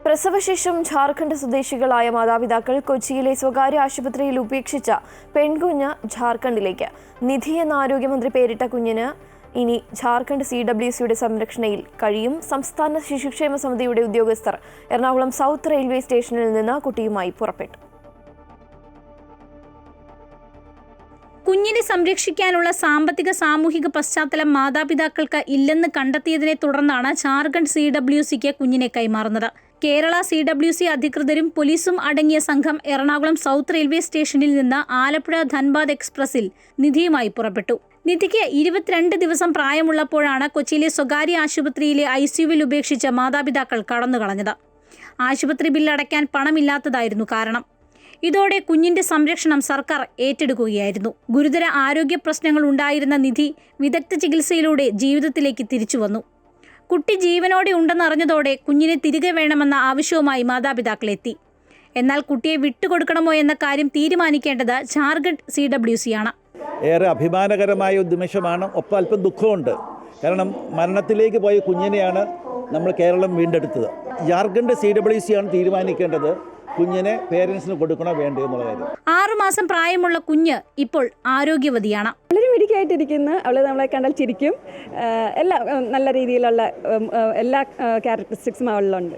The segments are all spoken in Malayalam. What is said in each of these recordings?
പ്രസവശേഷം ഝാർഖണ്ഡ് സ്വദേശികളായ മാതാപിതാക്കൾ കൊച്ചിയിലെ സ്വകാര്യ ആശുപത്രിയിൽ ഉപേക്ഷിച്ച പെൺകുഞ്ഞ് ഝാർഖണ്ഡിലേക്ക്. നിധി എന്ന ആരോഗ്യമന്ത്രി പേരിട്ട കുഞ്ഞിന് ഇനി ഝാർഖണ്ഡ് CWCയുടെ സംരക്ഷണയിൽ കഴിയും. സംസ്ഥാന ശിശുക്ഷേമ സമിതിയുടെ ഉദ്യോഗസ്ഥർ എറണാകുളം സൗത്ത് റെയിൽവേ സ്റ്റേഷനിൽ നിന്ന് കുട്ടിയുമായി പുറപ്പെട്ടു. കുഞ്ഞിനെ സംരക്ഷിക്കാനുള്ള സാമ്പത്തിക സാമൂഹിക പശ്ചാത്തലം മാതാപിതാക്കൾക്ക് ഇല്ലെന്ന് കണ്ടെത്തിയതിനെ തുടർന്നാണ് ഝാർഖണ്ഡ് CWCക്ക് കുഞ്ഞിനെ കൈമാറുന്നത്. കേരള CWC അധികൃതരും പോലീസും അടങ്ങിയ സംഘം എറണാകുളം സൗത്ത് റെയിൽവേ സ്റ്റേഷനിൽ നിന്ന് ആലപ്പുഴ ധൻബാദ് എക്സ്പ്രസിൽ നിധിയുമായി പുറപ്പെട്ടു. നിധിക്ക് 22 ദിവസം പ്രായമുള്ളപ്പോഴാണ് കൊച്ചിയിലെ സ്വകാര്യ ആശുപത്രിയിലെ ICUവിൽ ഉപേക്ഷിച്ച മാതാപിതാക്കൾ കടന്നുകളഞ്ഞത്. ആശുപത്രി ബില്ല് അടയ്ക്കാൻ പണമില്ലാത്തതായിരുന്നു കാരണം. ഇതോടെ കുഞ്ഞിന്റെ സംരക്ഷണം സർക്കാർ ഏറ്റെടുക്കുകയായിരുന്നു. ഗുരുതര ആരോഗ്യ പ്രശ്നങ്ങൾ ഉണ്ടായിരുന്ന നിധി വിദഗ്ധ ചികിത്സയിലൂടെ ജീവിതത്തിലേക്ക് തിരിച്ചു വന്നു. കുട്ടി ജീവനോടെ ഉണ്ടെന്നറിഞ്ഞതോടെ കുഞ്ഞിനെ തിരികെ വേണമെന്ന ആവശ്യവുമായി മാതാപിതാക്കൾ എത്തി. എന്നാൽ കുട്ടിയെ വിട്ടുകൊടുക്കണമോ എന്ന കാര്യം തീരുമാനിക്കേണ്ടത് ഝാർഖണ്ഡ് CWC ആണ്. ഏറെ അഭിമാനകരമായ ഒരു നിമിഷമാണ്. ഒപ്പം അല്പം ദുഃഖമുണ്ട്. കാരണം മരണത്തിലേക്ക് പോയ കുഞ്ഞിനെയാണ് നമ്മൾ കേരളം വീണ്ടെടുത്തത്. ഝാർഖണ്ഡ് CWC ആണ് തീരുമാനിക്കേണ്ടത് കുഞ്ഞിനെ പേരൻസിന് കൊടുക്കണോ വേണ്ടോ എന്നുള്ള കാര്യം. 6 മാസം പ്രായമുള്ള കുഞ്ഞ് ഇപ്പോൾ ആരോഗ്യവതിയാണ്. വളരെ മിടുക്കായിട്ടിരിക്കുന്നു. അവൾ നമ്മളെ കണ്ടാൽ ചിരിക്കും. എല്ലാ നല്ല രീതിയിലുള്ള എല്ലാ ക്യാരക്ടറിസ്റ്റിക്സും അവളിലുണ്ട്.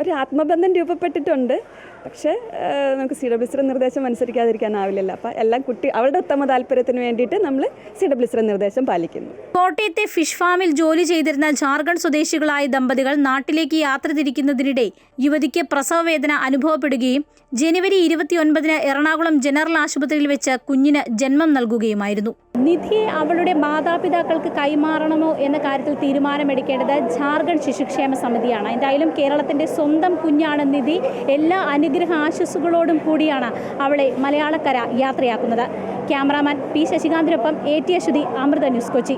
ഒരു ആത്മബന്ധം രൂപപ്പെട്ടിട്ടുണ്ട്. പക്ഷേ നമുക്ക് CWCയുടെ നിർദ്ദേശം അനുസരിക്കാതിരിക്കാനാവില്ലല്ലോ. അപ്പോൾ എല്ലാം അവളുടെ ഉത്തമ താല്പര്യത്തിന് വേണ്ടിയിട്ട് നമ്മൾ CWCയുടെ നിർദ്ദേശം പാലിക്കുന്നു. കോട്ടയത്തെ ഫിഷ് ഫാമിൽ ജോലി ചെയ്തിരുന്ന ഝാർഖണ്ഡ് സ്വദേശികളായ ദമ്പതികൾ നാട്ടിലേക്ക് യാത്ര തിരിക്കുന്നതിനിടെ യുവതിക്ക് പ്രസവവേദന അനുഭവപ്പെടുകയും ജനുവരി 29-ന് എറണാകുളം ജനറൽ ആശുപത്രിയിൽ വെച്ച് കുഞ്ഞിന് ജന്മം നൽകുകയുമായിരുന്നു. നിധിയെ അവളുടെ മാതാപിതാക്കൾക്ക് കൈമാറണമോ എന്ന കാര്യത്തിൽ തീരുമാനമെടുക്കേണ്ടത് ഝാർഖണ്ഡ് ശിശുക്ഷേമ സമിതിയാണ്. എന്തായാലും കേരളത്തിന്റെ സ്വന്തം കുഞ്ഞാണ് നിധി. എല്ലാ അനുഗ്രഹ ആശംസകളോടും കൂടിയാണ് അവളെ മലയാളക്കര യാത്രയാക്കുന്നത്. Cameraman P. ശശികാന്തിനൊപ്പം AT അശ്വതി, അമൃത ന്യൂസ്, കൊച്ചി.